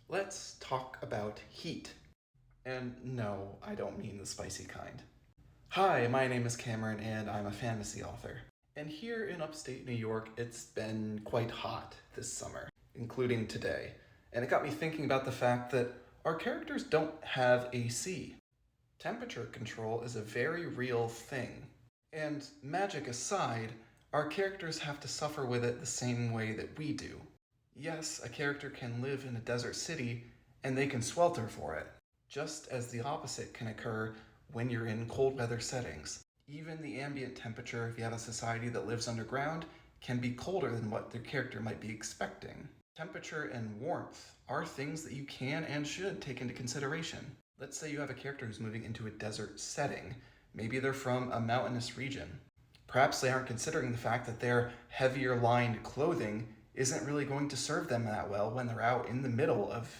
Let's talk about heat. And no, I don't mean the spicy kind. Hi, my name is Cameron and I'm a fantasy author. And here in upstate New York, it's been quite hot this summer, including today. And it got me thinking about the fact that our characters don't have AC. Temperature control is a very real thing. And magic aside, our characters have to suffer with it the same way that we do. Yes, a character can live in a desert city and they can swelter for it, just as the opposite can occur when you're in cold weather settings. Even the ambient temperature, if you have a society that lives underground, can be colder than what their character might be expecting. Temperature and warmth are things that you can and should take into consideration. Let's say you have a character who's moving into a desert setting. Maybe they're from a mountainous region. Perhaps they aren't considering the fact that their heavier lined clothing isn't really going to serve them that well when they're out in the middle of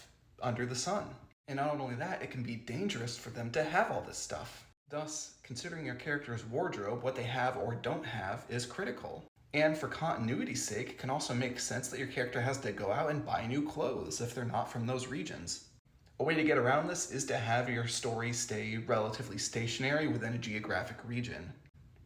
under the sun. And not only that, it can be dangerous for them to have all this stuff. Thus, considering your character's wardrobe, what they have or don't have, is critical. And for continuity's sake, it can also make sense that your character has to go out and buy new clothes if they're not from those regions. A way to get around this is to have your story stay relatively stationary within a geographic region.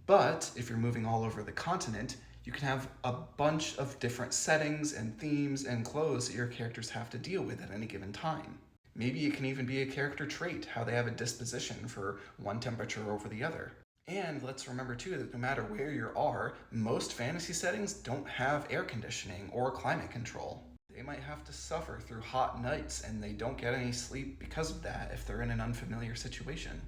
But if you're moving all over the continent, you can have a bunch of different settings and themes and clothes that your characters have to deal with at any given time. Maybe it can even be a character trait, how they have a disposition for one temperature over the other. And let's remember too that no matter where you are, most fantasy settings don't have air conditioning or climate control. They might have to suffer through hot nights and they don't get any sleep because of that if they're in an unfamiliar situation.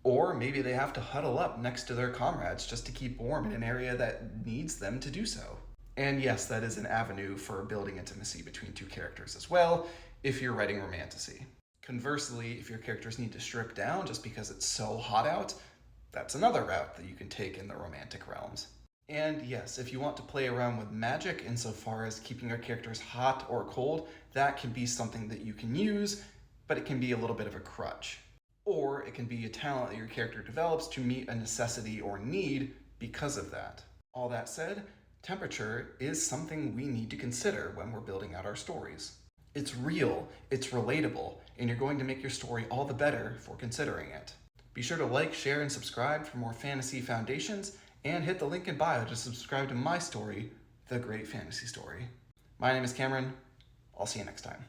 Or maybe they have to huddle up next to their comrades just to keep warm in an area that needs them to do so. And yes, that is an avenue for building intimacy between two characters as well, if you're writing romantasy. Conversely, if your characters need to strip down just because it's so hot out, that's another route that you can take in the romantic realms. And yes, if you want to play around with magic insofar as keeping your characters hot or cold, that can be something that you can use, but it can be a little bit of a crutch. Or it can be a talent that your character develops to meet a necessity or need because of that. All that said, temperature is something we need to consider when we're building out our stories. It's real, it's relatable, and you're going to make your story all the better for considering it. Be sure to like, share, and subscribe for more fantasy foundations, and hit the link in bio to subscribe to my story, The Great Fantasy Story. My name is Cameron. I'll see you next time.